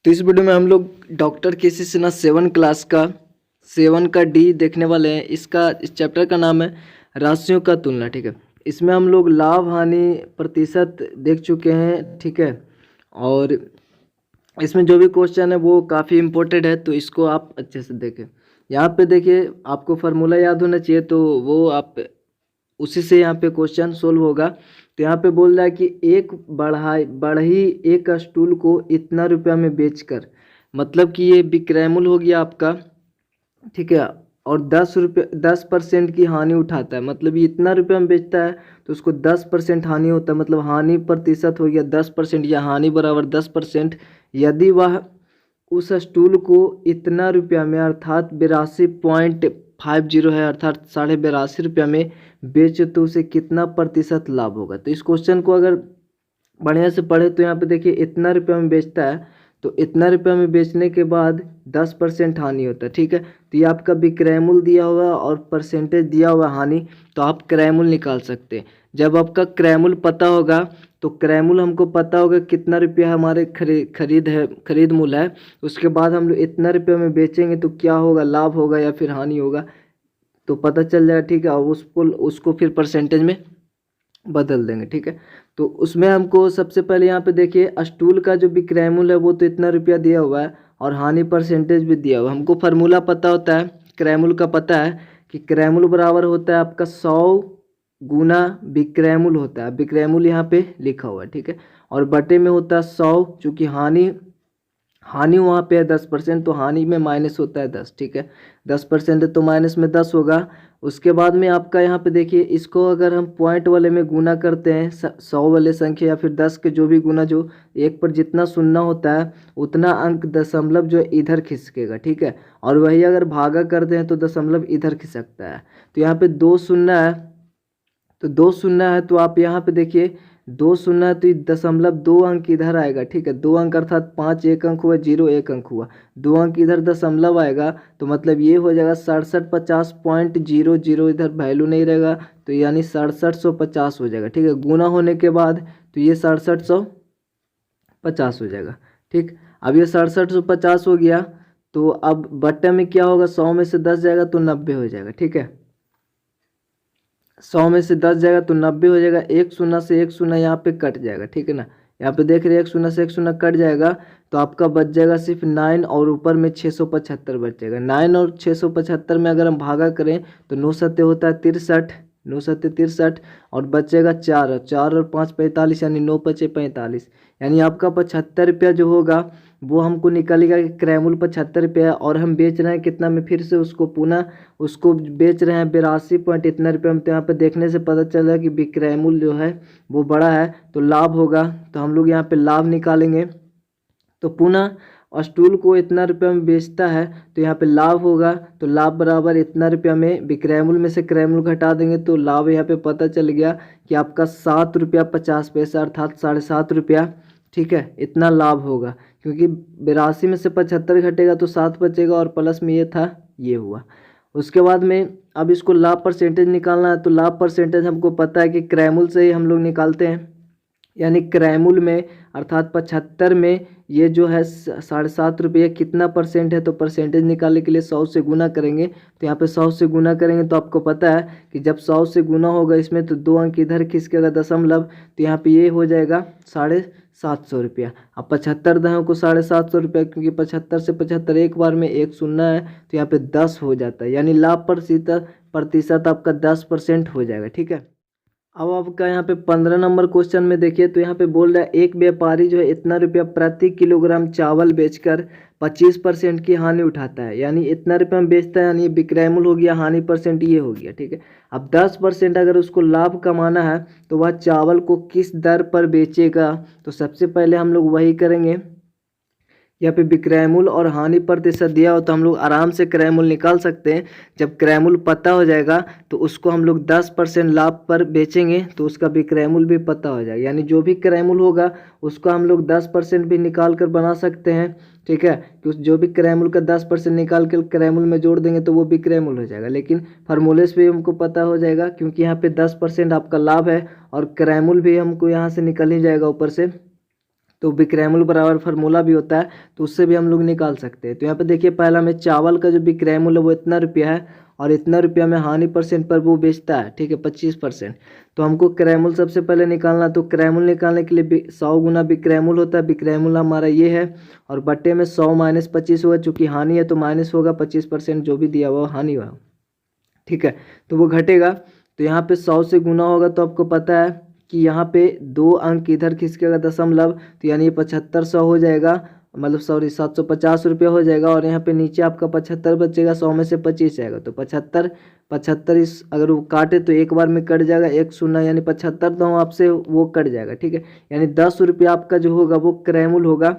तो इस वीडियो में हम लोग डॉक्टर केसी सिन्हा 7 का डी देखने वाले हैं। इस चैप्टर का नाम है राशियों का तुलना। ठीक है, इसमें हम लोग लाभ हानि प्रतिशत देख चुके हैं। ठीक है, और इसमें जो भी क्वेश्चन है वो काफ़ी इम्पोर्टेंट है, तो इसको आप अच्छे से देखें। यहाँ पे देखिए, आपको फार्मूला याद होना चाहिए, तो वो आप उसी से यहाँ पे क्वेश्चन सोल्व होगा। तो यहाँ पे बोल रहा है कि एक बढ़ई एक स्टूल को इतना रुपया में बेचकर, मतलब कि ये विक्रय मूल्य हो गया आपका। ठीक है, और 10% की हानि उठाता है, मतलब ये इतना रुपया में बेचता है तो उसको 10% हानि होता है, मतलब हानि प्रतिशत हो गया 10%, या हानि बराबर 10%। यदि वह उस स्टूल को इतना रुपया में अर्थात 82.50 है, अर्थात 82.5 रुपया में बेचे तो उसे कितना प्रतिशत लाभ होगा। तो इस क्वेश्चन को अगर बढ़िया से पढ़े तो यहाँ पे देखिए, इतना रुपया में बेचता है तो इतना रुपया में बेचने के बाद 10% हानि होता है। ठीक है, तो ये आपका विक्रय मूल्य दिया हुआ और परसेंटेज दिया हुआ हानि, तो आप क्रय मूल्य निकाल सकते हैं। जब आपका क्रय मूल्य पता होगा तो क्रय मूल्य हमको पता होगा कितना रुपया हमारे खरीद मूल्य है, उसके बाद हम लोग इतना रुपये में बेचेंगे तो क्या होगा, लाभ होगा या फिर हानि होगा, तो पता चल जाएगा। ठीक है, और उसको फिर परसेंटेज में बदल देंगे। ठीक है, तो उसमें हमको सबसे पहले यहाँ पे देखिए, स्टूल का जो विक्रय मूल्य है वो तो इतना रुपया दिया हुआ है और हानि परसेंटेज भी दिया हुआ है। हमको फार्मूला पता होता है, क्रय मूल्य का पता है कि क्रय मूल्य बराबर होता है आपका 100 गुना विक्रय मूल्य होता है। विक्रय मूल्य यहाँ पे लिखा हुआ है। ठीक है, और बटे में होता है 100, चूँकि हानि वहाँ पे है 10%, तो हानि में माइनस होता है 10। ठीक है, 10% है तो माइनस में 10 होगा। उसके बाद में आपका यहाँ पे देखिए, इसको अगर हम पॉइंट वाले में गुना करते हैं 100 वाले संख्या या फिर 10 के जो भी गुना, जो एक पर जितना शून्य होता है उतना अंक दशमलव जो इधर खिसकेगा। ठीक है, और वही अगर भागा करते हैं तो दशमलव इधर खिसकता है। तो यहाँ पे 2 शून्य है, तो 2 शून्य है तो आप यहाँ पे देखिए 2 शून्य है तो 0.2 अंक इधर आएगा। ठीक है, 2 अंक अर्थात 5 एक अंक हुआ, 0 एक अंक हुआ, 2 अंक इधर दशमलव आएगा, तो मतलब ये हो जाएगा 6750.00, इधर वैल्यू नहीं रहेगा तो यानी 6750 हो जाएगा। ठीक है, गुना होने के बाद तो ये 6750 हो जाएगा। ठीक, अब ये 6750 हो गया, तो अब बट्टे में क्या होगा, 100 में से 10 जाएगा तो 90 हो जाएगा। ठीक है, 100 में से 10 जाएगा तो 90 हो जाएगा। एक शून्य से एक शून्य यहाँ पे कट जाएगा। ठीक है ना, यहाँ पे देख रहे हैं एक शून्य से एक शून्य कट जाएगा, तो आपका बच जाएगा सिर्फ 9 और ऊपर में 675 बचेगा। 9 और 675 में अगर हम भागा करें तो 9 सत्ते होता है 63, 9 सत्ते 63, और बचेगा 4, 4 और 5 45, यानी 9 पचे 45, यानी आपका 75 रुपया जो होगा वो हमको निकलेगा कि क्रय मूल्य 75 रुपया, और हम बेच रहे हैं कितना में, फिर से उसको पुनः उसको बेच रहे हैं 82 पॉइंट इतना रुपये में। तो यहाँ पे देखने से पता चला कि विक्रय मूल्य जो है वो बड़ा है तो लाभ होगा, तो हम लोग यहाँ पे लाभ निकालेंगे। तो पुनः स्टूल को इतना रुपया में बेचता है तो यहाँ पे लाभ होगा, तो लाभ बराबर इतना रुपया में विक्रय मूल्य में से क्रय मूल्य घटा देंगे, तो लाभ यहाँ पे पता चल गया कि आपका 7 रुपया 50 पैसा, अर्थात 7.5 रुपया। ठीक है, इतना लाभ होगा, क्योंकि 82 में से 75 घटेगा तो 7 बचेगा, और प्लस में ये था, ये हुआ। उसके बाद में अब इसको लाभ परसेंटेज निकालना है, तो लाभ परसेंटेज हमको पता है कि क्रय मूल्य से ही हम लोग निकालते हैं, यानी क्रय मूल्य में अर्थात 75 में ये जो है 7.5 रुपये कितना परसेंट है, तो परसेंटेज निकालने के लिए 100 से गुना करेंगे। तो यहाँ पे 100 से गुना करेंगे तो आपको पता है कि जब 100 से गुना होगा इसमें तो 2 अंक इधर खिसकेगा दशमलव, तो यहाँ पे ये हो जाएगा 750 रुपया। अब 75 दहों को 750 रुपया, क्योंकि 75 से 75 एक बार में एक शून्य है तो यहाँ पे 10 हो जाता है, यानी लाभ प्रतिशत आपका 10% हो जाएगा। ठीक है, अब आपका यहाँ पे 15 नंबर क्वेश्चन में देखिए, तो यहाँ पे बोल रहा है एक व्यापारी जो है इतना रुपया प्रति किलोग्राम चावल बेचकर 25% की हानि उठाता है, यानी इतना रुपया में बेचता है, यानी विक्रय मूल्य हो गया, हानि परसेंट ये हो गया। ठीक है, अब 10% अगर उसको लाभ कमाना है तो वह चावल को किस दर पर बेचेगा, तो सबसे पहले हम लोग वही करेंगे। यहाँ पे विक्रय मूल्य और हानि प्रतिशत दिया हो तो हम लोग आराम से क्रय मूल्य निकाल सकते हैं। जब क्रय मूल्य पता हो जाएगा तो उसको हम लोग 10% लाभ पर बेचेंगे तो उसका विक्रय मूल्य भी पता हो जाएगा, यानी जो भी क्रय मूल्य होगा उसको हम लोग 10% भी निकाल कर बना सकते हैं। ठीक है, कि जो भी क्रय मूल्य का 10% निकाल कर क्रय मूल्य में जोड़ देंगे तो वो विक्रय मूल्य हो जाएगा, लेकिन फार्मूले से भी हमको पता हो जाएगा, क्योंकि यहाँ पे 10% आपका लाभ है और क्रय मूल्य भी हमको यहाँ से निकल ही जाएगा ऊपर से। तो विक्रयमूल्य बराबर फार्मूला भी होता है, तो उससे भी हम लोग निकाल सकते हैं। तो यहाँ पे देखिए पहला में चावल का जो विक्रयमूल्य वो इतना रुपया है और इतना रुपया में हानि परसेंट पर वो बेचता है, ठीक है 25%। तो हमको क्रयमूल्य सबसे पहले निकालना, तो क्रयमूल्य निकालने के लिए 100 गुना विक्रयमूल्य होता है। विक्रयमूल्य हमारा ये है और बट्टे में 100 माइनस 25 होगा, चूँकि हानि है तो माइनस होगा 25%, जो भी दिया हुआ हानि हुआ, ठीक है, तो वो घटेगा। तो यहाँ पे 100 से गुना होगा, तो आपको पता है कि यहाँ पे 2 अंक इधर खिसकेगा दशमलव, तो यानी 7500 हो जाएगा, मतलब सॉरी 750 रुपया हो जाएगा। और यहाँ पे नीचे आपका 75 बचेगा, 100 में से 25 जाएगा, तो 75 इस अगर वो काटे तो एक बार में कट जाएगा, एक शून्य यानी 75, तो हम आपसे वो कट जाएगा, ठीक है। यानी 10 रुपया आपका जो होगा वो क्रयमूल्य होगा।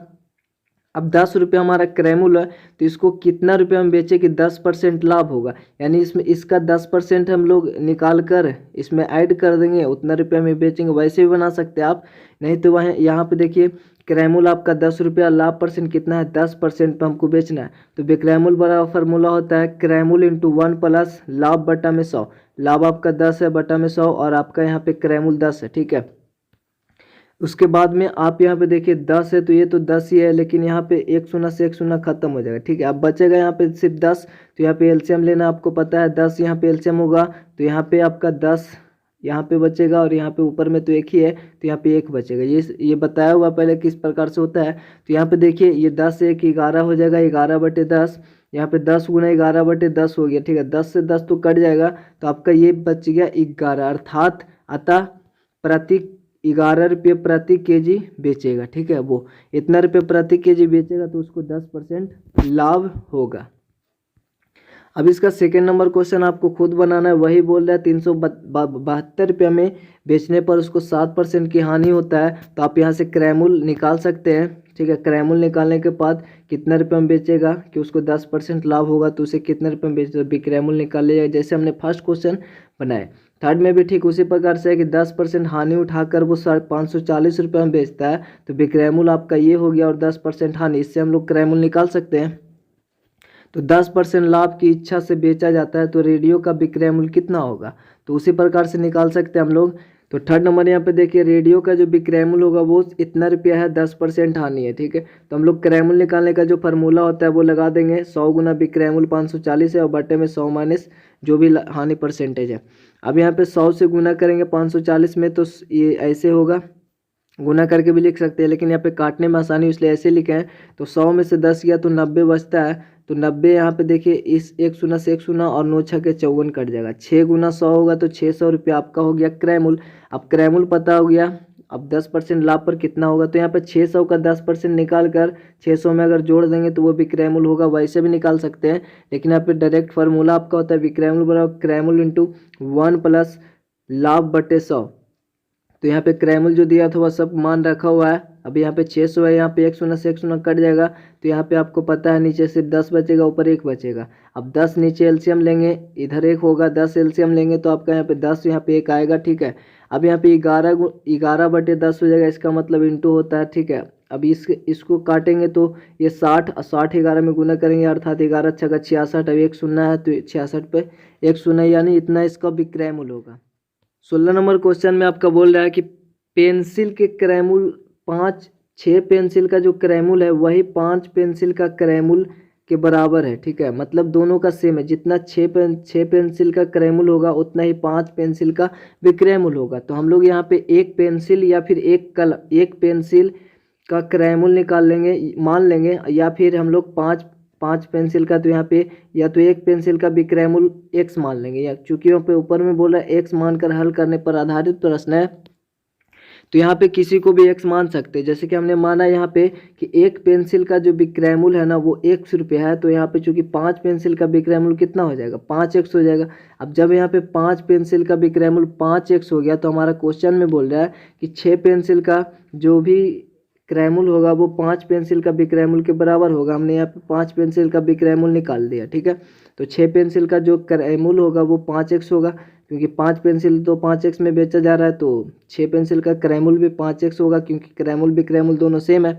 अब 10 रुपये हमारा क्रयमूल्य है, तो इसको कितना रुपये में बेचे कि 10% लाभ होगा, यानी इसमें इसका 10% हम लोग निकाल कर इसमें ऐड कर देंगे, उतना रुपये में बेचेंगे। वैसे भी बना सकते हैं आप, नहीं तो वहाँ यहाँ पे देखिए क्रयमूल्य आपका 10 रुपया, लाभ परसेंट कितना है 10% पर हमको बेचना है। तो विक्रयमूल्य बराबर फार्मूला होता है क्रयमूल्य इंटू 1 प्लस लाभ बटा में 100। लाभ आपका 10 है बटा में 100 और आपका यहाँ पे क्रयमूल्य 10 है, ठीक है। उसके बाद में आप यहाँ पे देखिए 10 है, तो ये तो 10 ही है, लेकिन यहाँ पे एक शून्य से एक शून्य खत्म हो जाएगा, ठीक है। अब बचेगा यहाँ पे सिर्फ 10, तो यहाँ पे एलसीएम लेना आपको पता है, 10 यहाँ पे एलसीएम होगा, तो यहाँ पे आपका 10 यहाँ पे बचेगा और यहाँ पे ऊपर में तो एक ही है, तो यहाँ पे एक बचेगा। ये बताया हुआ पहले किस प्रकार से होता है। तो यहाँ पे देखिए ये 10 एक 11 हो जाएगा, 11/10, यहाँ पे 10 गुना 11/10 हो गया, ठीक है। 10 से 10 तो कट जाएगा, तो आपका ये बच गया 11, अर्थात अतः प्रति 11 रुपये प्रति केजी बेचेगा, ठीक है। वो इतना रुपये प्रति केजी बेचेगा तो उसको 10% लाभ होगा। अब इसका सेकेंड नंबर क्वेश्चन आपको खुद बनाना है। वही बोल रहा है 372 रुपये में बेचने पर उसको 7% की हानि होता है। तो आप यहाँ से क्रयमूल्य निकाल सकते हैं, ठीक है। क्रयमूल्य निकालने के बाद कितना रुपये में बेचेगा कि उसको 10% लाभ होगा, तो उसे कितने रुपये में बेचेगा, विक्रयमूल्य निकाल लिया जैसे हमने फर्स्ट क्वेश्चन बनाए। थर्ड में भी ठीक उसी प्रकार से है कि 10% हानि उठाकर वो 540 रुपये में बेचता है, तो विक्रयमूल्य आपका ये हो गया और 10% हानि, इससे हम लोग क्रयमूल्य निकाल सकते हैं। तो 10% लाभ की इच्छा से बेचा जाता है, तो रेडियो का विक्रयमूल्य कितना होगा, तो उसी प्रकार से निकाल सकते हैं हम लोग। तो थर्ड नंबर यहाँ पे देखिए रेडियो का जो विक्रयमूल्य होगा वो इतना रुपया है, 10% हानि है, ठीक है। तो हम लोग क्रयमूल्य निकालने का जो फार्मूला होता है वो लगा देंगे, 100 गुना विक्रयमूल्य 540 है और बटे में 100 माइनस जो भी हानि परसेंटेज है। अब यहाँ पे 100 से गुना करेंगे 540 में, तो ये ऐसे होगा, गुना करके भी लिख सकते हैं, लेकिन यहाँ पे काटने में आसानी इसलिए ऐसे लिखे हैं। तो 100 में से 10 गया तो 90 बचता है, तो 90 यहाँ पे देखिए इस एक शून्य से एक शून्य और 9 6 54 कट जाएगा, 6 गुना 100 होगा तो 600 रुपया आपका हो गया क्रयमूल्य। अब क्रयमूल्य पता हो गया, अब 10% लाभ पर कितना होगा, तो यहाँ पे 600 का 10% निकाल कर 600 में अगर जोड़ देंगे तो वो विक्रयमूल्य होगा। वैसे भी निकाल सकते हैं, लेकिन यहाँ पे डायरेक्ट फार्मूला आपका होता है विक्रयमूल्य बराबर क्रयमूल्य इंटू 1 प्लस लाभ बटे 100। तो यहाँ पे क्रयमूल्य जो दिया था वह सब मान रखा हुआ है। अब यहाँ पे 600 है, यहाँ पे एक शून्य से एक शून्य कट जाएगा, तो यहाँ पे आपको पता है नीचे सिर्फ 10 बचेगा, ऊपर 1 बचेगा। अब 10 नीचे एलसीएम लेंगे, इधर 1 होगा, 10 एलसीएम लेंगे तो आपका यहाँ पे 10 यहाँ पे 1 आएगा, ठीक है। अब यहाँ पे 11/10 हो जाएगा, इसका मतलब इंटू होता है, ठीक है। अब इसको काटेंगे तो ये 60 11 में गुना करेंगे, अर्थात 11 छक्का 66, अब 1 शून्य है तो 66 पे 1 शून्य, यानी इतना इसका विक्रयमूल्य होगा। 16 नंबर क्वेश्चन में आपका बोल रहा है कि पेंसिल के क्रयमूल्य 6 पेंसिल का जो क्रयमूल्य है वही 5 पेंसिल का क्रयमूल्य के बराबर है, ठीक है। मतलब दोनों का सेम है, जितना 6 पेंसिल का क्रयमूल्य होगा उतना ही 5 पेंसिल का विक्रयमूल्य होगा। तो हम लोग यहाँ पे एक पेंसिल या फिर एक पेंसिल का क्रयमूल्य निकाल लेंगे, मान लेंगे, या फिर हम लोग पाँच पेंसिल का, तो यहाँ पे या तो एक पेंसिल का विक्रयमूल्य x मान लेंगे, या चूंकि यहाँ पे ऊपर में बोला x मानकर हल करने पर आधारित प्रश्न है, तो यहाँ पे किसी को भी x मान सकते हैं। जैसे कि हमने माना यहाँ पे कि एक पेंसिल का जो विक्रयमूल्य है ना वो 100 रुपया है, तो यहाँ पे चूंकि 5 पेंसिल का विक्रयमूल्य कितना हो जाएगा, 5x हो जाएगा। अब जब यहाँ पे 5 पेंसिल का विक्रयमूल्य 5x हो गया, तो हमारा क्वेश्चन में बोल रहा है कि 6 पेंसिल का जो भी क्रयमूल्य होगा वो 5 पेंसिल का विक्रयमूल्य के बराबर होगा। हमने यहाँ पे 5 पेंसिल का विक्रयमूल्य निकाल दिया, ठीक है। तो 6 पेंसिल का जो क्रयमूल्य होगा वो 5x होगा, क्योंकि 5 पेंसिल तो 5x में बेचा जा रहा है, तो 6 पेंसिल का क्रयमूल्य भी 5x होगा, क्योंकि क्रयमूल्य विक्रयमूल्य दोनों सेम है,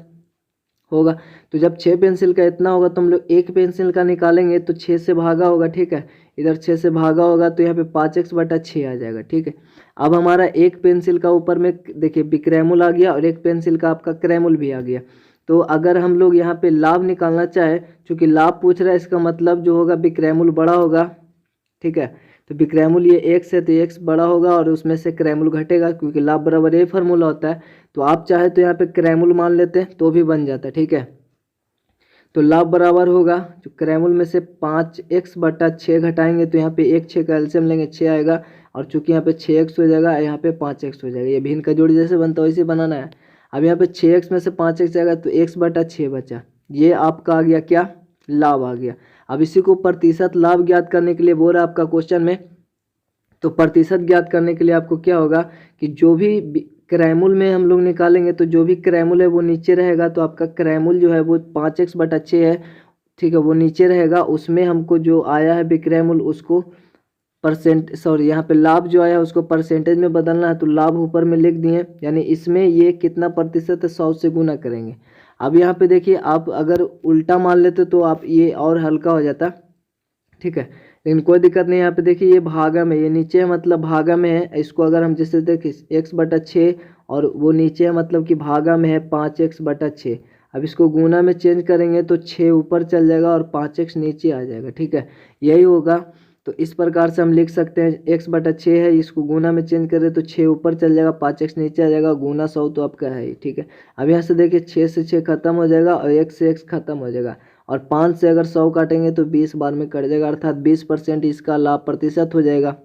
होगा। तो जब 6 पेंसिल का इतना होगा तो हम लोग 1 पेंसिल का निकालेंगे तो 6 से भागा होगा, ठीक है। इधर 6 से भागा होगा तो यहाँ पे 5x/6 आ जाएगा, ठीक है। अब हमारा 1 पेंसिल का ऊपर में देखिए बिक्रेमुल आ गया और 1 पेंसिल का आपका क्रेमुल भी आ गया। तो अगर हम लोग यहाँ पे लाभ निकालना चाहे, चूँकि लाभ पूछ रहा है, इसका मतलब जो होगा बिक्रेमुल बड़ा होगा, ठीक है। तो बिक्रेमुल ये x है तो x बड़ा होगा और उसमें से क्रेमुल घटेगा, क्योंकि लाभ बराबर ये फार्मूला होता है। तो आप चाहे तो यहाँ पे क्रेमुल मान लेते हैं तो भी बन जाता है, ठीक है। तो लाभ बराबर होगा, जो क्रेमुल में से 5x/6 घटाएंगे तो यहाँ पे 1 6 का एलसीएम लेंगे 6 आएगा, और चूंकि यहाँ पे 6x हो जाएगा, यहाँ पे 5x हो जाएगा। ये भिन्न का जोड़ी जैसे बनता है वैसे बनाना है। अब यहाँ पे 6x में से 5x जाएगा तो x/6 बचा, ये आपका आ गया क्या, लाभ आ गया। अब इसी को प्रतिशत लाभ ज्ञात करने के लिए बोल रहा है आपका क्वेश्चन में। तो प्रतिशत ज्ञात करने के लिए आपको क्या होगा कि जो भी क्रेमुल में हम लोग निकालेंगे तो जो भी क्रेमुल है वो नीचे रहेगा, तो आपका क्रेमुल जो है वो 5x/6 है, ठीक है, वो नीचे रहेगा। उसमें हमको जो आया है बिक्रेमुल उसको यहाँ पे लाभ जो आया है उसको परसेंटेज में बदलना है, तो लाभ ऊपर में लिख दिए, यानी इसमें ये कितना प्रतिशत है, 100 से गुना करेंगे। अब यहाँ पे देखिए, आप अगर उल्टा मान लेते तो आप ये और हल्का हो जाता, ठीक है, लेकिन कोई दिक्कत नहीं। यहाँ पे देखिए ये भागा में, ये नीचे है मतलब भागा में है, इसको अगर हम जैसे देखिए x/6 और वो नीचे है मतलब कि भागा में है 5x/6। अब इसको गुना में चेंज करेंगे तो 6 ऊपर चल जाएगा और 5x नीचे आ जाएगा, ठीक है, यही होगा। तो इस प्रकार से हम लिख सकते हैं x/6 है, इसको गुना में चेंज करें तो 6 ऊपर चल जाएगा, 5x नीचे आ जाएगा, गुना 100 तो आपका है ही, ठीक है। अब यहाँ से देखिए 6 से 6 खत्म हो जाएगा और 1 से x खत्म हो जाएगा, और 5 से अगर 100 काटेंगे तो 20 बार में कट जाएगा, अर्थात 20% इसका लाभ प्रतिशत हो जाएगा,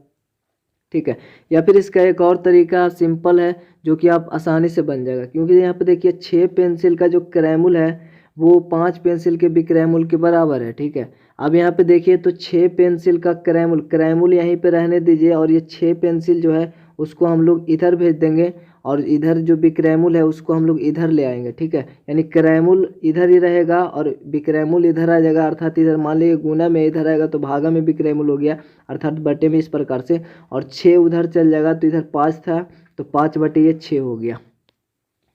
ठीक है। या फिर इसका एक और तरीका सिंपल है जो कि आप आसानी से बन जाएगा, क्योंकि यहाँ पे देखिए 6 पेंसिल का जो क्रेमुल है वो 5 पेंसिल के बिक्रेमुल के बराबर है, ठीक है। अब यहाँ पे देखिए तो 6 पेंसिल का क्रेमुल यहीं पे रहने दीजिए, और ये 6 पेंसिल जो है उसको हम लोग इधर भेज देंगे, और इधर जो बिक्रेमुल है उसको हम लोग इधर ले आएंगे, ठीक है। यानी क्रेमुल इधर ही रहेगा और बिक्रेमुल इधर आ जाएगा, अर्थात इधर मान लीजिए गुना में इधर आएगा तो भागा में बिक्रेमुल हो गया, अर्थात बटे में, इस प्रकार से। और 6 उधर चल जाएगा तो इधर 5 था तो 5/6 हो गया।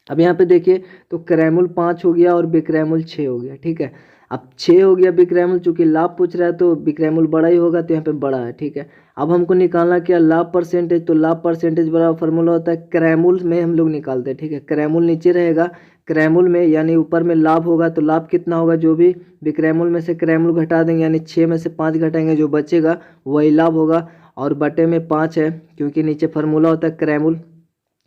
अब यहाँ पे देखिए तो क्रेमुल 5 हो गया और बिक्रेमुल 6 हो गया, ठीक है। अब 6 हो गया बिक्रेमुल, चूंकि लाभ पूछ रहा है तो बिक्रेमुल बड़ा ही होगा तो यहाँ पे बड़ा है, ठीक है। अब हमको निकालना क्या, लाभ परसेंटेज। तो लाभ परसेंटेज बड़ा फार्मूला होता है क्रेमुल में हम लोग निकालते हैं, ठीक है। क्रेमुल नीचे रहेगा, क्रेमुल में यानी ऊपर में लाभ होगा, तो लाभ कितना होगा, जो भी बिक्रेमुल में से क्रेमुल घटा देंगे, यानी 6 में से 5 घटाएंगे, जो बचेगा वही लाभ होगा, और बटे में 5 है, क्योंकि नीचे फार्मूला होता है क्रेमुल,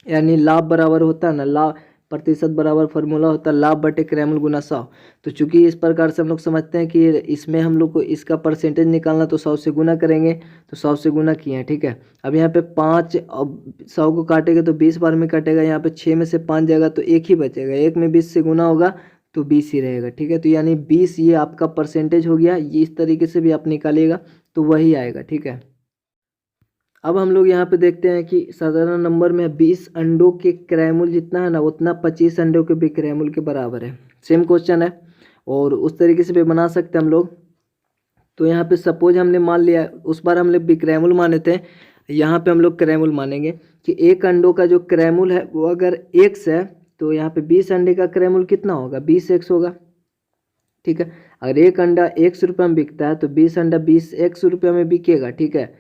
यानी लाभ बराबर होता है ना, लाभ प्रतिशत बराबर फार्मूला होता है लाभ बटे क्रेमुल गुना 100। तो चूंकि इस प्रकार से हम लोग समझते हैं कि इसमें हम लोग को इसका परसेंटेज निकालना, तो 100 से गुना करेंगे, तो 100 से गुना किए हैं, ठीक है। अब यहाँ पे 5 अब 100 को काटेंगे तो 20 बार में कटेगा, यहाँ पे 6 में से 5 जाएगा तो 1 ही बचेगा, 1 में 20 से गुना होगा तो 20 ही रहेगा, ठीक है। तो यानी 20 ये आपका परसेंटेज हो गया, ये इस तरीके से भी आप निकालिएगा तो वही आएगा, ठीक है। अब हम लोग यहाँ पे देखते हैं कि साधारण नंबर में 20 अंडों के क्रेमुल जितना है ना उतना 25 अंडों के बिक्रेमुल के बराबर है। सेम क्वेश्चन है और उस तरीके से भी बना सकते हैं हम लोग। तो यहाँ पे सपोज हमने मान लिया, उस बार हम लोग बिक्रेमुल माने थे, यहाँ पे हम लोग क्रेमुल मानेंगे कि एक अंडों का जो क्रेमुल है वो अगर x है तो यहाँ पे 20 अंडे का क्रेमुल कितना होगा, 20x होगा, ठीक है। अगर एक अंडा x रुपये में बिकता है तो 20 अंडा 20x रुपये में बिकेगा, ठीक है।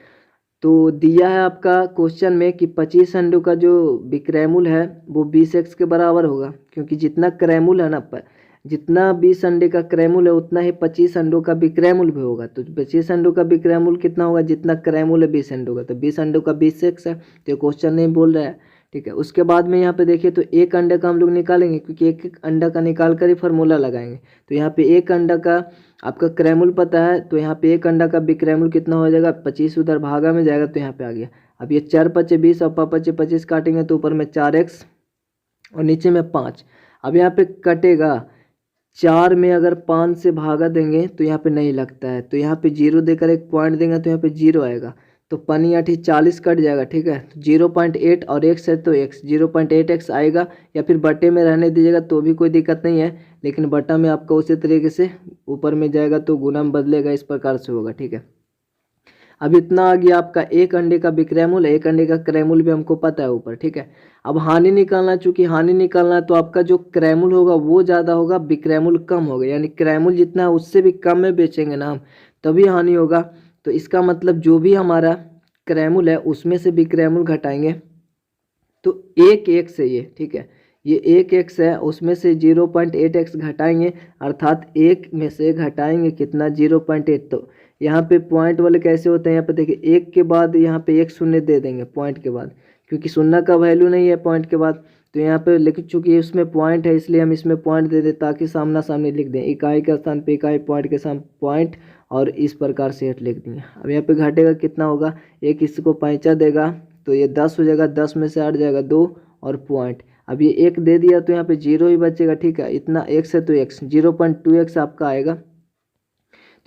तो दिया है आपका क्वेश्चन में कि 25 अंडों का जो बिक्रेमुल है वो 20x के बराबर होगा, क्योंकि जितना क्रेमुल है ना, जितना 20 अंडे का क्रेमुल है उतना ही 25 अंडों का बिक्रेमुल भी होगा। तो 25 अंडों का बिक्रेमुल कितना होगा, जितना क्रेमुल है 20 अंडों का, तो 20 अंडों का 20x है, तो क्वेश्चन नहीं बोल रहा है, ठीक है। उसके बाद में यहाँ पे देखिए तो एक अंडे का हम लोग निकालेंगे, क्योंकि एक एक अंडा का निकाल कर ही फार्मूला लगाएंगे। तो यहाँ पे एक अंडा का आपका क्रेमुल पता है, तो यहाँ पे एक अंडा का बिक्रेमुल कितना हो जाएगा, 25 उधर भागा में जाएगा तो यहाँ पे आ गया। अब ये 4×5=20 और 5×5=25 काटेंगे तो ऊपर में 4x और नीचे में 5। अब यहाँ पे कटेगा 4 में अगर 5 से भागा देंगे तो यहाँ पे नहीं लगता है, तो यहाँ पे 0 देकर एक पॉइंट देंगे तो यहाँ पे 0 आएगा, तो 5×8 40 कट जाएगा, ठीक है। 0.8 और x है तो x 0.8x आएगा, या फिर बटे में रहने दीजिएगा तो भी कोई दिक्कत नहीं है, लेकिन बटा में आपका उसी तरीके से ऊपर में जाएगा तो गुना में बदलेगा, इस प्रकार से होगा, ठीक है। अब इतना आ गया आपका एक अंडे का विक्रयमूल्य, एक अंडे का क्रयमूल्य भी हमको पता है ऊपर, ठीक है। अब हानि निकालना, चूंकि हानि निकालना है तो आपका जो क्रयमूल्य होगा वो ज़्यादा होगा, विक्रयमूल्य कम होगा, यानी क्रयमूल्य जितना है उससे भी कम में बेचेंगे ना हम, तभी हानि होगा। तो इसका मतलब जो भी हमारा क्रयमूल्य है उसमें से विक्रयमूल्य घटाएंगे, तो एक एक से ये, ठीक है, ये एक एक्स है, उसमें से 0.8x घटाएंगे, अर्थात एक में से घटाएंगे कितना, 0.8। तो यहाँ पे पॉइंट वाले कैसे होते हैं, यहाँ पे देखिए एक के बाद यहाँ पे एक शून्य दे देंगे पॉइंट के बाद, क्योंकि शून्य का वैल्यू नहीं है पॉइंट के बाद। तो यहाँ पे लेकिन चूंकि इसमें पॉइंट है इसलिए हम इसमें पॉइंट दे दें, ताकि सामना सामने लिख दें, इकाई के स्थान पे इकाई, पॉइंट के सामने पॉइंट, और इस प्रकार से हेठ लिख देंगे। अब यहाँ पे घटेगा कितना होगा, एक इसको पैंचा देगा तो ये 10 हो जाएगा, 10 में से 8 जाएगा 2 और पॉइंट। अब ये एक दे दिया तो यहाँ पे 0 ही बचेगा, ठीक है, इतना x है तो x 0.2x आपका आएगा।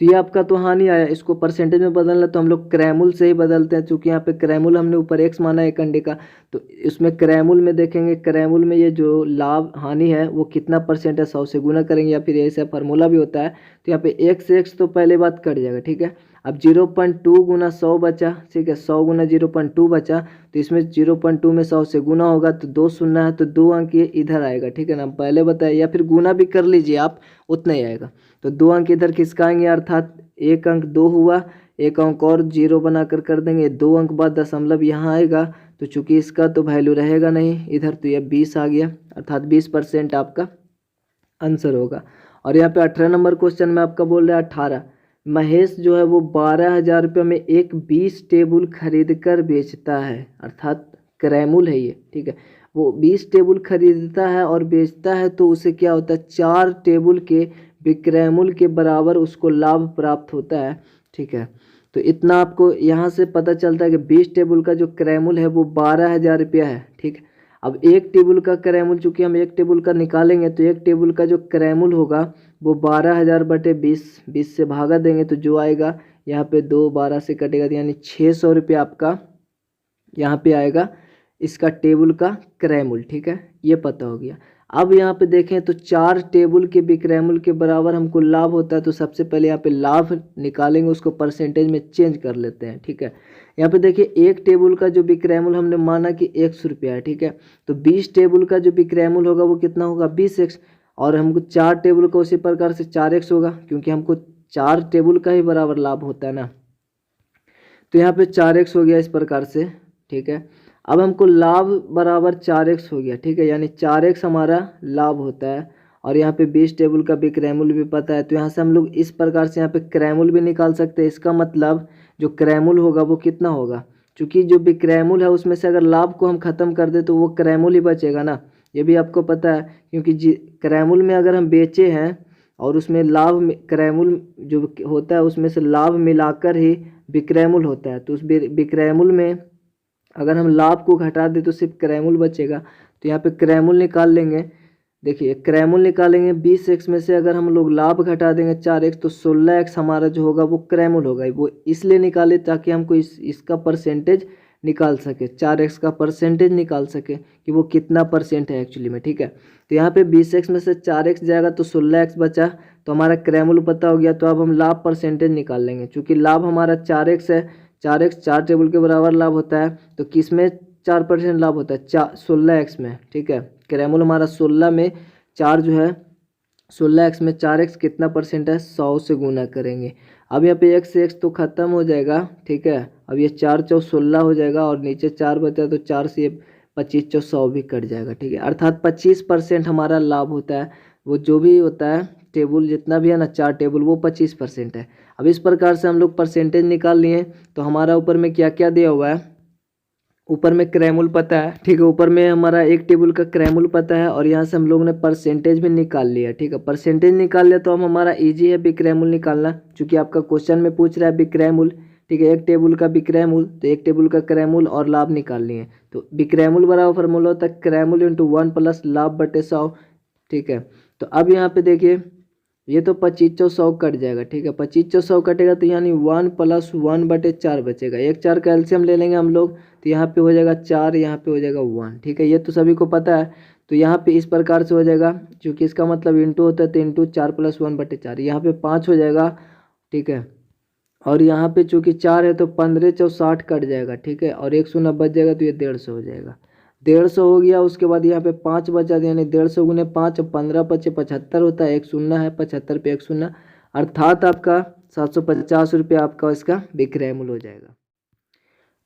तो ये आपका तो हानि आया। इसको परसेंटेज में बदलना तो हम लोग क्रैमुल से ही बदलते हैं, क्योंकि यहाँ पे क्रैमुल हमने ऊपर x माना है एक अंडे का, तो इसमें क्रैमुल में देखेंगे, क्रैमुल में ये जो लाभ हानि है वो कितना परसेंट है, 100 से गुना करेंगे, या फिर ऐसा फार्मूला भी होता है। तो यहाँ पे x तो पहले बात कट जाएगा, ठीक है। अब 0.2 गुना 100 बचा, ठीक है, 100 गुना 0.2 बचा, तो इसमें 0.2 में 100 से गुना होगा तो 2 शून्य है, तो 2 अंक ये इधर आएगा, ठीक है ना, पहले बताया, या फिर गुना भी कर लीजिए आप, उतना ही आएगा। तो 2 अंक इधर खिसकाएंगे, अर्थात एक अंक 2 हुआ, एक अंक और 0 बनाकर कर देंगे, 2 अंक बाद दशमलव यहाँ आएगा, तो चूंकि इसका तो वैल्यू रहेगा नहीं इधर, तो यह 20 आ गया, अर्थात 20% आपका आंसर होगा। और यहाँ पे 18 नंबर क्वेश्चन में आपका बोल रहा है 18, महेश जो है वो 12,000 रुपये में एक 20 टेबल खरीद कर बेचता है, अर्थात क्रैमुल है ये, ठीक है, वो 20 टेबल खरीदता है और बेचता है, तो उसे क्या होता है, 4 टेबल के विक्रयमूल्य के बराबर उसको लाभ प्राप्त होता है, ठीक है। तो इतना आपको यहाँ से पता चलता है कि 20 टेबल का जो क्रयमूल्य है वो 12,000 रुपया है, ठीक है। अब एक टेबल का क्रयमूल्य, चूंकि हम एक टेबल का निकालेंगे, तो एक टेबल का जो क्रयमूल्य होगा वो 12,000 बटे 20, 20 से भागा देंगे तो जो आएगा यहाँ पे 2 12 से कटेगा, यानी 600 रुपया आपका यहाँ पे आएगा इसका टेबल का क्रयमूल्य, ठीक है, ये पता हो गया। अब यहाँ पे देखें तो 4 टेबल के विक्रयमूल्य के बराबर हमको लाभ होता है, तो सबसे पहले यहाँ पे लाभ निकालेंगे, उसको परसेंटेज में चेंज कर लेते हैं, ठीक है। यहाँ पे देखिए एक टेबल का जो विक्रयमूल्य हमने माना कि 100 रुपया है, ठीक है, तो 20 टेबल का जो विक्रयमूल्य होगा वो कितना होगा, 20x, और हमको 4 टेबल का उसी प्रकार से 4x होगा, क्योंकि हमको 4 टेबल का ही बराबर लाभ होता है ना, तो यहाँ पे 4x हो गया इस प्रकार से, ठीक है। अब हमको लाभ बराबर 4x हो गया, ठीक है, यानी 4x हमारा लाभ होता है, और यहाँ पे 20 टेबल का विक्रयमूल्य भी पता है, तो यहाँ से हम लोग इस प्रकार से यहाँ पे क्रयमूल्य भी निकाल सकते हैं। इसका मतलब जो क्रयमूल्य होगा वो कितना होगा, क्योंकि जो विक्रयमूल्य है उसमें से अगर लाभ को हम खत्म कर दे तो वो क्रयमूल्य ही बचेगा ना, ये भी आपको पता है, क्योंकि क्रयमूल्य में अगर हम बेचे हैं और उसमें लाभ, क्रयमूल्य जो होता है उसमें से लाभ मिलाकर ही विक्रयमूल्य होता है, तो उस विक्रयमूल्य में अगर हम लाभ को घटा दें तो सिर्फ क्रयमूल्य बचेगा। तो यहाँ पे क्रयमूल्य निकाल लेंगे, देखिए क्रयमूल्य निकालेंगे, 20x में से अगर हम लोग लाभ घटा देंगे 4x, तो 16x हमारा जो होगा वो क्रयमूल्य होगा। वो इसलिए निकाले ताकि हमको इसका परसेंटेज निकाल सके, 4x का परसेंटेज निकाल सके कि वो कितना परसेंट है एक्चुअली में, ठीक है। तो यहाँ पे 20x में से 4x जाएगा तो 16x बचा, तो हमारा क्रयमूल्य पता हो गया। तो अब हम लाभ परसेंटेज निकाल लेंगे, चूँकि लाभ हमारा 4x है, 4x 4 टेबल के बराबर लाभ होता है, तो किस में 4% लाभ होता है, 16x में, ठीक है। क्रयमूल्य हमारा 16 में 4 जो है 16x में 4x कितना परसेंट है, 100 से गुना करेंगे। अब यहाँ पे x से x तो खत्म हो जाएगा, ठीक है। अब ये 4 चौ 16 हो जाएगा, और नीचे 4 बचा तो 4 से ये 25 चौ 100 भी कट जाएगा, ठीक है। अर्थात 25% हमारा लाभ होता है, वो जो भी होता है टेबल जितना भी है ना 4 टेबल, वो 25% है। अब इस प्रकार से हम लोग परसेंटेज निकाल लिए। तो हमारा ऊपर में क्या क्या दिया हुआ है, ऊपर में क्रयमूल्य पता है, ठीक है, ऊपर में हमारा एक टेबल का क्रयमूल्य पता है, और यहाँ से हम लोग ने परसेंटेज भी निकाल लिया, ठीक है। परसेंटेज निकाल लिया तो अब हमारा इजी है विक्रयमूल्य निकालना, क्योंकि आपका क्वेश्चन में पूछ रहा है विक्रयमूल्य, ठीक है। एक टेबल का विक्रयमूल्य, तो एक टेबल का क्रयमूल्य और लाभ निकाल लिए। तो विक्रयमूल्य बराबर फार्मूला होता है क्रयमूल्य इंटू 1 प्लस लाभ बटे 100, ठीक है। तो अब यहाँ पे देखिए ये तो 25 चौ 100 कट जाएगा, ठीक है, 25 चौ 100 कटेगा, तो यानी 1 प्लस 1 बटे 4 बचेगा। 1 4 का एलसीएम ले लेंगे हम लोग, तो यहाँ पे हो जाएगा 4, यहाँ पे हो जाएगा 1, ठीक है, ये तो सभी को पता है। तो यहाँ पे इस प्रकार से हो जाएगा, क्योंकि इसका मतलब इंटू होता है, तो इंटू 4 प्लस 1 बटे 4, यहाँ पे 5 हो जाएगा, ठीक है। और यहाँ पे चूँकि 4 है तो 15 चौ 60 कट जाएगा, ठीक है, और एक शून्य बच जाएगा तो ये 150 हो जाएगा। 150 हो गया। उसके बाद यहाँ पे 5 बचा, यानी 150 गुने 5, 15 पचे 75 होता है, एक शून्य है, 75 पे एक शून्य, अर्थात आपका 750 रुपये आपका इसका विक्रय मूल्य हो जाएगा।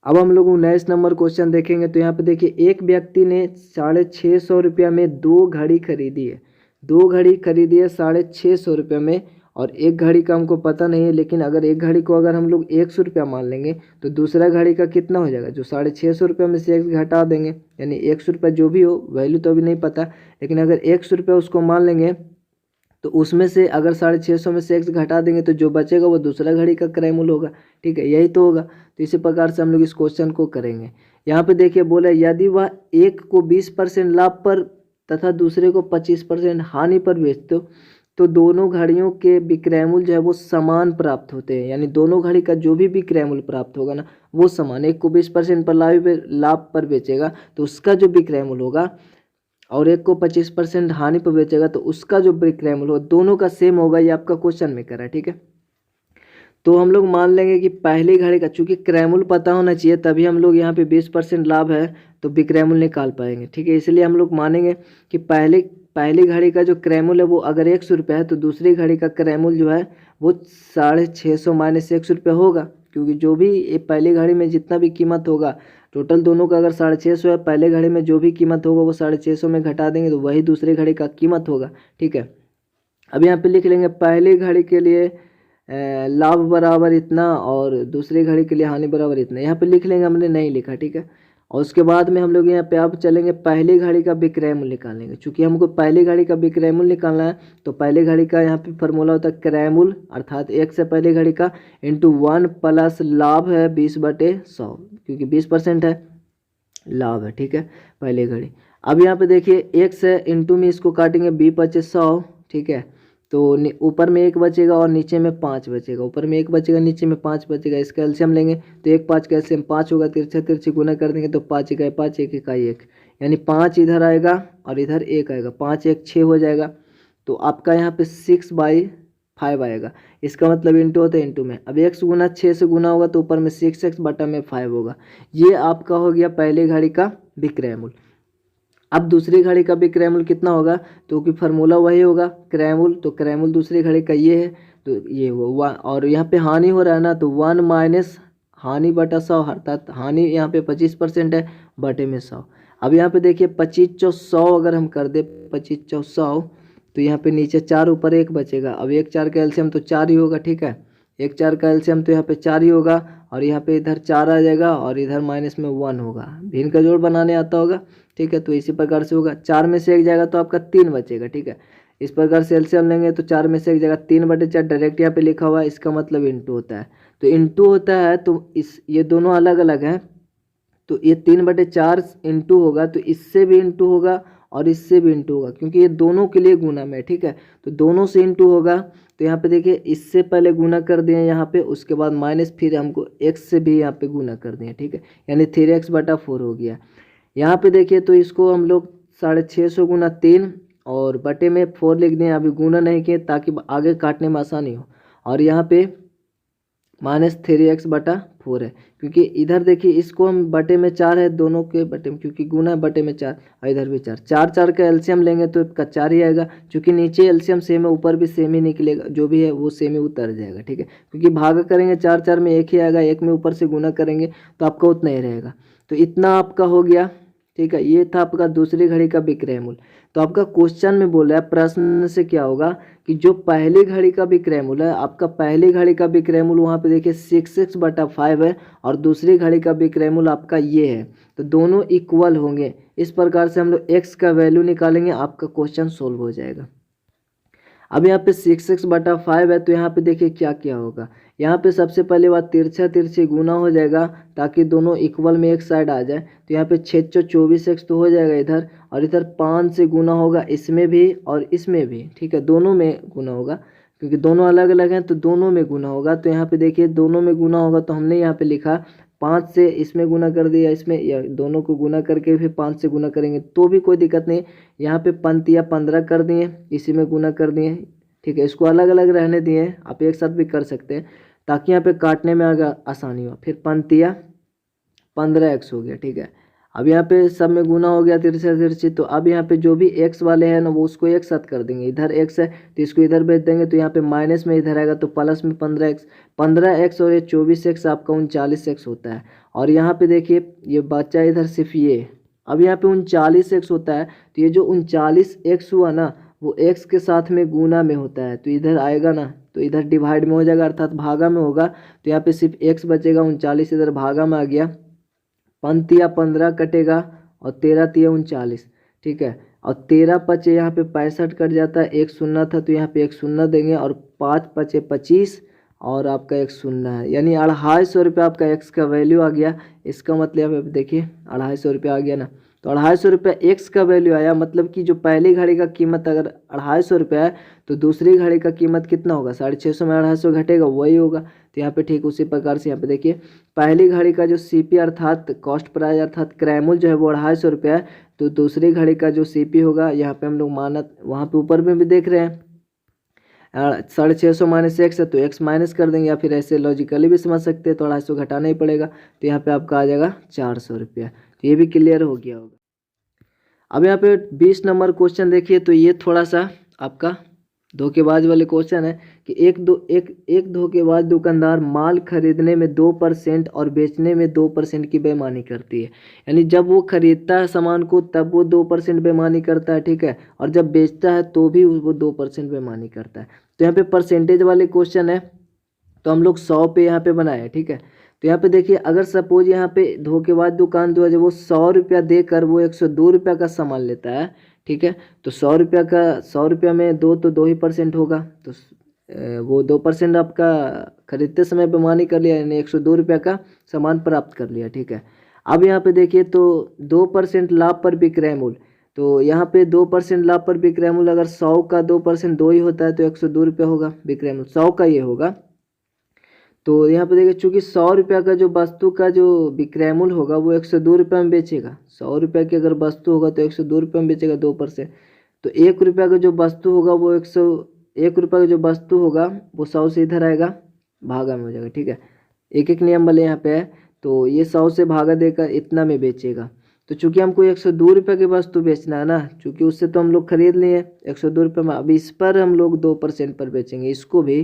अब हम लोग नेक्स्ट नंबर क्वेश्चन देखेंगे। तो यहाँ पे देखिए, एक व्यक्ति ने 650 रुपया में 2 घड़ी खरीदी है। 2 घड़ी खरीदी है 650 रुपये में, और एक घड़ी का हमको पता नहीं है, लेकिन अगर एक घड़ी को अगर हम लोग 100 रुपया मान लेंगे तो दूसरा घड़ी का कितना हो जाएगा, जो 650 रुपये में से 1 घटा देंगे, यानी 100 रुपया जो भी हो, वैल्यू तो अभी नहीं पता, लेकिन अगर 100 रुपया उसको मान लेंगे तो उसमें से अगर 650 में से 1 घटा देंगे तो जो बचेगा वो दूसरा घड़ी का क्रय मूल्य होगा, ठीक है, यही तो होगा। तो इसी प्रकार से हम लोग इस क्वेश्चन को करेंगे। यहाँ पे देखिए बोला, यदि वह एक को 20% लाभ पर तथा दूसरे को 25% हानि पर बेचते हो तो दोनों घड़ियों के विक्रय मूल्य जो है वो समान प्राप्त होते हैं, यानी दोनों घड़ी का जो भी विक्रय मूल्य प्राप्त होगा ना वो समान। एक को 20% पर लाभ पर बेचेगा तो उसका जो विक्रय मूल्य होगा, और एक को 25% हानि पर बेचेगा तो उसका जो विक्रय मूल्य होगा, दोनों का सेम होगा। ये आपका क्वेश्चन में करा है, ठीक है। तो हम लोग मान लेंगे कि पहली घड़ी का, चूंकि क्रय मूल्य पता होना चाहिए तभी हम लोग यहाँ पे 20% लाभ है तो विक्रय मूल्य निकाल पाएंगे, ठीक है। इसलिए हम लोग मानेंगे कि पहली घड़ी का जो क्रय मूल्य है वो अगर 100 रुपये है तो दूसरी घड़ी का क्रय मूल्य जो है वो 650 माइनस 100 रुपये होगा, क्योंकि जो भी पहली घड़ी में जितना भी कीमत होगा, टोटल दोनों का अगर 650 है, पहले घड़ी में जो भी कीमत होगा वो 650 में घटा देंगे तो वही दूसरी घड़ी का कीमत होगा, ठीक है। अब यहाँ पे लिख लेंगे पहली घड़ी के लिए लाभ बराबर इतना और दूसरी घड़ी के लिए हानि बराबर इतना, यहाँ पे लिख लेंगे, हमने नहीं लिखा, ठीक है। और उसके बाद में हम लोग यहाँ पे अब चलेंगे पहली घड़ी का विक्रय मूल्य निकालेंगे। चूंकि हमको पहली घड़ी का विक्रय मूल्य निकालना है तो पहली घड़ी का यहाँ पे फॉर्मूला होता है क्रय मूल्य, अर्थात 1 से पहली घड़ी का इंटू 1 प्लस लाभ है 20/100, क्योंकि 20% है लाभ है, ठीक है, पहली घड़ी। अब यहाँ पे देखिए 1 से इंटू में इसको काटेंगे 20/100, ठीक है, तो ऊपर में 1 बचेगा और नीचे में 5 बचेगा, ऊपर में 1 बचेगा नीचे में 5 बचेगा। इसका एलसीएम लेंगे तो 1 5 का एलसीएम 5 होगा, तिरछा तिरछी गुना कर देंगे तो 5 इकाई 5 1 इकाई 1, यानी 5 इधर आएगा और इधर 1 आएगा, 5 1 6 हो जाएगा। तो आपका यहाँ पे 6/5 आएगा। इसका मतलब इंटू होता है इंटू में, अब 1 गुना 6 से गुना होगा तो ऊपर में 6x बटा में 5 होगा। ये आपका हो गया पहली घड़ी का विक्रय मूल्य। अब दूसरी घड़ी का भी क्रय मूल्य कितना होगा, तो कि फार्मूला वही होगा क्रय मूल्य, तो क्रय मूल्य दूसरी घड़ी का ये है, तो ये हुआ। और यहाँ पे हानि हो रहा है ना, तो 1 माइनस हानि बटा 100, अर्थात हानि यहाँ पे 25% है बटे में 100। अब यहाँ पे देखिए 25 चौ 100 अगर हम कर दे 25 चौ 100, तो यहाँ पे नीचे 4 ऊपर 1 बचेगा। अब 1 4 का एलसीएम तो 4 ही होगा, ठीक है, 1 4 का एलसीएम तो यहाँ पे 4 ही होगा, और यहाँ पे इधर 4 आ जाएगा और इधर माइनस में 1 होगा। भिन्न का जोड़ बनाने आता होगा, ठीक है, तो इसी प्रकार से होगा। 4 में से 1 जाएगा तो आपका 3 बचेगा, ठीक है। इस प्रकार से एलसीएम लेंगे तो 4 में से 1 जाएगा 3/4, डायरेक्ट यहाँ पे लिखा हुआ है, इसका मतलब इंटू होता है। तो इंटू होता है तो ये दोनों अलग अलग हैं, तो ये 3/4 इंटू होगा तो इससे भी इंटू होगा और इससे भी इंटू होगा, क्योंकि ये दोनों के लिए गुना में, ठीक है, तो दोनों से इंटू होगा। तो यहाँ पे देखिए इससे पहले गुना कर दिए यहाँ पे, उसके बाद माइनस फिर हमको x से भी यहाँ पे गुना कर दिए, ठीक है, यानी 3x/4 हो गया। यहाँ पे देखिए तो इसको हम लोग 650 गुना 3 और बटे में 4 लिख दें, अभी गुना नहीं किए ताकि आगे काटने में आसानी हो। और यहाँ पे -3x/4 है, क्योंकि इधर देखिए इसको हम बटे में 4 है, दोनों के बटे में, क्योंकि गुना बटे में 4 और इधर भी 4, 4 4 का एलसीएम लेंगे तो इसका 4 ही आएगा। चूँकि नीचे एलसीएम सेम है ऊपर भी सेम ही निकलेगा, जो भी है वो सेम ही उतर जाएगा, ठीक है, क्योंकि भाग करेंगे 4 4 में 1 ही आएगा, 1 में ऊपर से गुना करेंगे तो आपका उतना ही रहेगा। तो इतना आपका हो गया, ठीक है, ये था आपका दूसरी घड़ी का विक्रय मूल्य। तो आपका क्वेश्चन में बोल रहा है प्रश्न से क्या होगा कि जो पहली घड़ी का विक्रय मूल्य है, आपका पहली घड़ी का विक्रय मूल्य वहाँ पे देखिए 6x/5 है और दूसरी घड़ी का विक्रय मूल्य आपका ये है, तो दोनों इक्वल होंगे। इस प्रकार से हम लोग x का वैल्यू निकालेंगे, आपका क्वेश्चन सोल्व हो जाएगा। अब यहाँ पे 6x/5 है, तो यहाँ पे देखिए क्या क्या होगा। यहाँ पे सबसे पहले बात तिरछा तिरछी गुना हो जाएगा ताकि दोनों इक्वल में एक साइड आ जाए। तो यहाँ पे 6×24x तो हो जाएगा इधर, और इधर 5 से गुना होगा इसमें भी और इसमें भी, ठीक है, दोनों में गुना होगा, क्योंकि दोनों अलग अलग हैं तो दोनों में गुना होगा। तो यहाँ पे देखिए दोनों में गुना होगा तो हमने यहाँ पे लिखा 5 से इसमें गुना कर दिया, इसमें, या दोनों को गुना करके फिर 5 से गुना करेंगे तो भी कोई दिक्कत नहीं। यहाँ पे पंक्तियाँ 15 कर दिए, इसी में गुना कर दिए, ठीक है, इसको अलग अलग रहने दिए, आप एक साथ भी कर सकते हैं। ताकि यहाँ पे काटने में आसानी हो। फिर पंतिया 15x हो गया, ठीक है। अब यहाँ पे सब में गुना हो गया तिरछा तिरछी, तो अब यहाँ पे जो भी x वाले हैं ना वो उसको एक साथ कर देंगे। इधर x है तो इसको इधर भेज देंगे, तो यहाँ पे माइनस में इधर आएगा तो प्लस में 15x और ये 24x आपका 39x होता है। और यहाँ पे देखिए ये बच्चा इधर सिर्फ ये, अब यहाँ पे 39x होता है, तो ये जो 39x हुआ ना वो x के साथ में गुना में होता है, तो इधर आएगा ना तो इधर डिवाइड में हो जाएगा अर्थात भागा में होगा, तो यहाँ पे सिर्फ x बचेगा, 39 इधर भागा में आ गया, 15 कटेगा और 13 39, ठीक है। और 13 यहाँ पे 65 कट जाता है, एक शून्य था तो यहाँ पे एक शून्य देंगे, और 5 25 और आपका एक शून्य है, यानी 250 रुपये आपका एक्स का वैल्यू आ गया। इसका मतलब अब देखिए 250 रुपये आ गया ना, तो 250 रुपये एक्स का वैल्यू आया, मतलब कि जो पहली घड़ी का कीमत अगर 250 रुपये है तो दूसरी घड़ी का कीमत कितना होगा, 650 में 250 घटेगा वही होगा। तो यहाँ पे ठीक उसी प्रकार से यहाँ पे देखिए पहली घड़ी का जो CP अर्थात कॉस्ट प्राइस अर्थात क्रैमुल जो है वो 250 रुपये है, तो दूसरी घड़ी का जो CP होगा यहाँ पे हम लोग मानत वहाँ पे ऊपर में भी देख रहे हैं 650 माइनस एक्स है तो एक्स माइनस कर देंगे, या फिर ऐसे लॉजिकली भी समझ सकते हैं, तो 250 घटाना ही पड़ेगा, तो यहाँ पे आपका आ जाएगा 400 रुपया। तो ये भी क्लियर हो गया होगा। अब यहाँ पे 20 नंबर क्वेश्चन देखिए, तो ये थोड़ा सा आपका धोखेबाज वाले क्वेश्चन है कि एक धोखेबाज दुकानदार माल खरीदने में 2% और बेचने में 2% की बेईमानी करती है, यानी जब वो खरीदता है सामान को तब वो 2% बेईमानी करता है, ठीक है, और जब बेचता है तो भी वो 2% बेईमानी करता है। तो यहाँ पे परसेंटेज वाले क्वेश्चन है, तो हम लोग 100 पे यहाँ पे बनाए, ठीक है। तो यहाँ पे देखिए अगर सपोज यहाँ पे धोखेबाज दुकान जो है वो 100 रुपया देकर वो 102 रुपया का सामान लेता है, ठीक है, तो 100 रुपया का 100 रुपया में 2% होगा, तो वो 2% आपका खरीदते समय बेईमानी कर लिया, यानी 102 रुपया का सामान प्राप्त कर लिया, ठीक है। अब यहाँ पे देखिए तो 2% लाभ पर विक्रय मूल्य, तो यहाँ पे 2% लाभ पर विक्रय मूल्य अगर 100 का 2% 2 ही होता है तो 102 रुपया होगा विक्रय मूल्य, 100 का ये होगा। तो यहाँ पे देखिए चूँकि 100 रुपया का जो वस्तु का जो विक्रय मूल्य होगा वो 102 रुपये में बेचेगा, 100 रुपये की अगर वस्तु होगा तो 102 रुपये में बेचेगा 2%, तो 1 रुपया का जो वस्तु होगा वो 101 रुपये का जो वस्तु होगा वो 100 से इधर आएगा भागा में हो जाएगा, ठीक है। एक एक नियम वाले यहाँ पे है, तो ये 100 से भागा देकर इतना में बेचेगा, तो चूँकि हमको 102 रुपये की वस्तु बेचना है ना, चूँकि उससे तो हम लोग खरीद लिए 102 रुपये में, अब इस पर हम लोग 2% पर बेचेंगे इसको भी,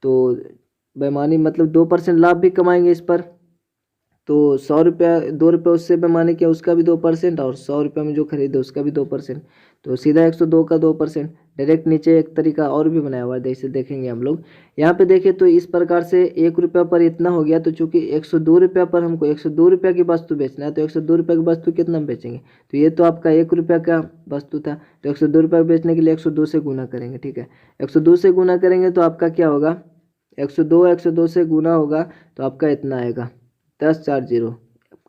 तो बेईमानी मतलब 2% लाभ भी कमाएंगे इस पर, तो 100 रुपया 2 रुपये उससे बेईमानी किया उसका भी 2%, और 100 रुपये में जो खरीदे उसका भी 2%, तो सीधा 102 का 2%। डायरेक्ट नीचे एक तरीका और भी बनाया हुआ है, जैसे देखेंगे हम लोग यहाँ पे देखिए, तो इस प्रकार से 1 रुपया पर इतना हो गया, तो चूंकि 102 रुपया पर हमको 102 रुपया की वस्तु बेचना है, तो 102 रुपये की वस्तु कितना में बेचेंगे, तो ये तो आपका 1 रुपया का वस्तु था, तो 102 रुपये बेचने के लिए 102 से गुना करेंगे, ठीक है। 102 से गुना करेंगे तो आपका क्या होगा, 102 से गुना होगा तो आपका इतना आएगा 1040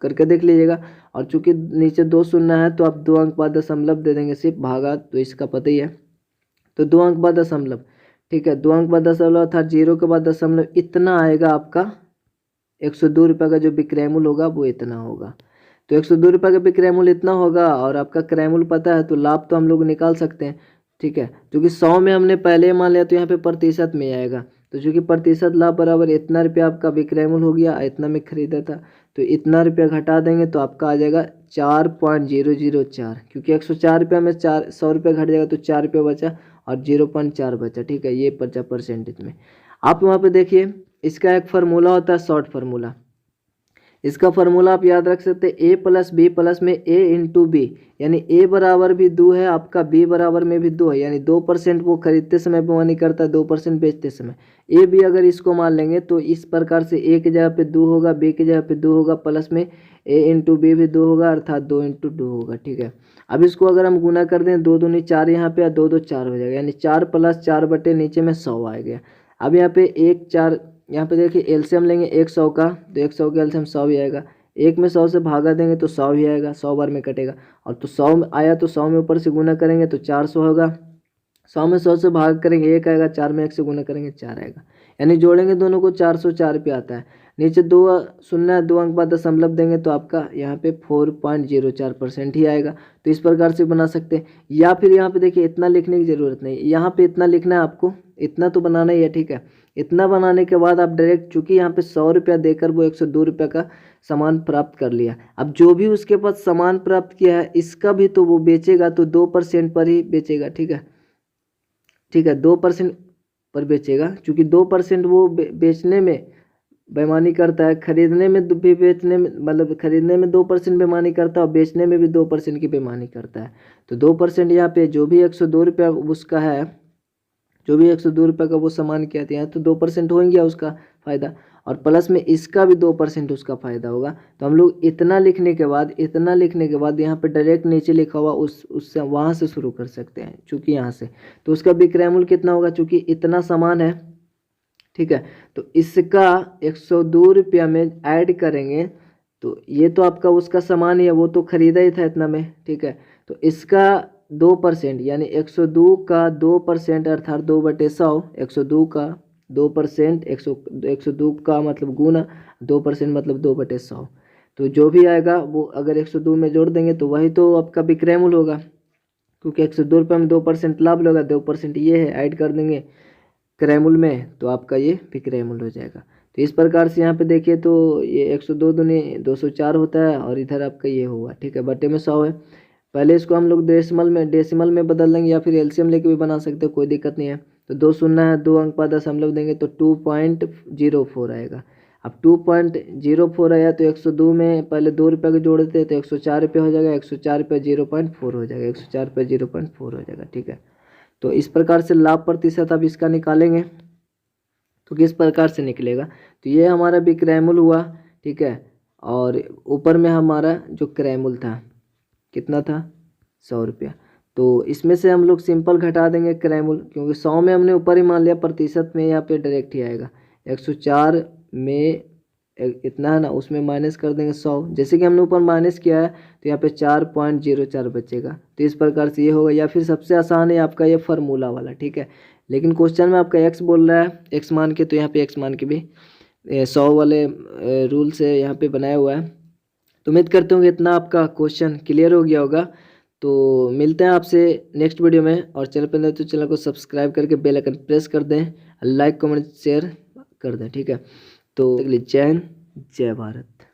करके देख लीजिएगा। और चूंकि नीचे 2 शून्य है तो आप 2 अंक बाद दशमलव दे देंगे सिर्फ, भागा तो इसका पता ही है, तो 2 अंक बाद दशमलव, ठीक है, 2 अंक बाद दशमलव अर्थात 0 के बाद दशमलव, इतना आएगा आपका 102 रुपये का जो विक्रय मूल्य होगा वो इतना होगा। तो 102 रुपये का विक्रय मूल्य इतना होगा, और आपका क्रय मूल्य पता है तो लाभ तो हम लोग निकाल सकते हैं, ठीक है, क्योंकि 100 में हमने पहले मान लिया तो यहाँ पे प्रतिशत में आएगा, तो चूँकि प्रतिशत लाभ बराबर इतना रुपया आपका विक्रय मूल्य हो गया, इतना में खरीदा था, तो इतना रुपया घटा देंगे तो आपका आ जाएगा 4.004, क्योंकि 104 रुपया में 100 रुपया घट जाएगा तो 4 रुपया बचा और 0.4 बचा, ठीक है, ये बचा परसेंटेज में। आप वहाँ पे देखिए इसका एक फार्मूला होता है शॉर्ट फार्मूला, इसका फार्मूला आप याद रख सकते हैं a प्लस बी प्लस में a इंटू बी, यानी a बराबर भी 2 है आपका, b बराबर में भी 2 है, यानी 2% वो खरीदते समय बेईमानी करता है, 2% बेचते समय। a b अगर इसको मान लेंगे तो इस प्रकार से a की जगह पे 2 होगा, b की जगह पे 2 होगा, प्लस में a इंटू बी भी 2 होगा, अर्थात 2 इंटू 2 होगा, ठीक है। अब इसको अगर हम गुना कर दें 2 दूनी 4 यहाँ पे, 2 2 4 हो जाएगा, यानी 4 प्लस 4 बटे नीचे में 100 आ गया। अब यहाँ पे 1 4 यहाँ पे देखिए एलसीएम लेंगे 100 का, तो 100 का एलसीएम 100 भी आएगा, 1 में 100 से भागा देंगे तो 100 भी आएगा, 100 बार में कटेगा, और तो 100 में आया तो 100 में ऊपर से गुना करेंगे तो 400 होगा, 100 में 100 से भाग करेंगे 1 आएगा, 4 में 1 से गुना करेंगे 4 आएगा, यानी जोड़ेंगे दोनों को 404 पे आता है। नीचे 2 शून्य 2 अंक बाद दशमलव देंगे तो आपका यहाँ पे 4.04% ही आएगा। तो इस प्रकार से बना सकते हैं, या फिर यहाँ पे देखिए इतना लिखने की ज़रूरत नहीं, यहाँ पे इतना लिखना है आपको, इतना तो बनाना ही है, ठीक है। इतना बनाने के बाद आप डायरेक्ट, चूँकि यहाँ पे 100 रुपया देकर वो 102 रुपये का सामान प्राप्त कर लिया। अब जो भी उसके पास सामान प्राप्त किया है इसका भी तो वो बेचेगा, तो 2% पर ही बेचेगा, ठीक है, ठीक है, 2% पर बेचेगा, क्योंकि 2% वो बेचने में बेईमानी करता है, खरीदने में भी, बेचने में, मतलब खरीदने में 2% बेईमानी करता है और बेचने में भी 2% की बेईमानी करता है। तो 2% यहाँ पे जो भी 102 रुपया उसका है, जो भी 102 रुपये का वो सामान किया था, तो 2% हो गया उसका फ़ायदा, और प्लस में इसका भी 2% उसका फ़ायदा होगा। तो हम लोग इतना लिखने के बाद, इतना लिखने के बाद यहाँ पे डायरेक्ट नीचे लिखा हुआ उससे वहाँ से शुरू कर सकते हैं, चूँकि यहाँ से तो उसका विक्रय मूल्य कितना होगा, चूँकि इतना सामान है, ठीक है, तो इसका 102 रुपया में ऐड करेंगे, तो ये तो आपका उसका सामान ही है, वो तो खरीदा ही था इतना में, ठीक है। तो इसका 2% यानी 102 का 2% अर्थात 2/100, 102 का 2%, 102 का मतलब गुना 2% मतलब 2/100। तो जो भी आएगा वो अगर 102 में जोड़ देंगे तो वही तो आपका विक्रय मूल्य होगा, क्योंकि 102 रुपये में 2% लाभ होगा, 2% ये है, ऐड कर देंगे क्रय मूल्य में, तो आपका ये विक्रय मूल्य हो जाएगा। तो इस प्रकार से यहाँ पे देखिए तो ये 102 दूनी 204 होता है, और इधर आपका ये हुआ, ठीक है, बटे में 100 है। पहले इसको हम लोग डेसिमल में बदल देंगे, या फिर एलसीएम लेके भी बना सकते हो, कोई दिक्कत नहीं है। तो 2 शून्य है, 2 अंक पर दशमलव देंगे तो 2.04 आएगा। अब 2.04 आया तो 102 में पहले 2 रुपये को जोड़ देते हैं तो 104 रुपये हो जाएगा, 104 रुपये 0.4 हो जाएगा, 104 रुपये 0.4 हो जाएगा, ठीक है। तो इस प्रकार से लाभ प्रतिशत आप इसका निकालेंगे तो किस प्रकार से निकलेगा, तो ये हमारा विक्रय मूल्य हुआ, ठीक है, और ऊपर में हमारा जो क्रय मूल्य था कितना था, 100 रुपया। तो इसमें से हम लोग सिंपल घटा देंगे क्रय मूल्य, क्योंकि 100 में हमने ऊपर ही मान लिया, प्रतिशत में यहाँ पे डायरेक्ट ही आएगा। 104 में इतना है ना, उसमें माइनस कर देंगे 100, जैसे कि हमने ऊपर माइनस किया है तो यहाँ पे 4.04 बचेगा। तो इस प्रकार से ये होगा, या फिर सबसे आसान है आपका ये फार्मूला वाला, ठीक है। लेकिन क्वेश्चन में आपका एक्स बोल रहा है, एक्स मान के, तो यहाँ पे एक्स मान के भी 100 वाले रूल से यहाँ पे बनाया हुआ है। तो उम्मीद करते होंगे इतना आपका क्वेश्चन क्लियर हो गया होगा। तो मिलते हैं आपसे नेक्स्ट वीडियो में, और चैनल पर नए तो चैनल को सब्सक्राइब करके बेल आइकन प्रेस कर दें, लाइक कमेंट शेयर कर दें, ठीक है। तो जय हिंद, जय भारत।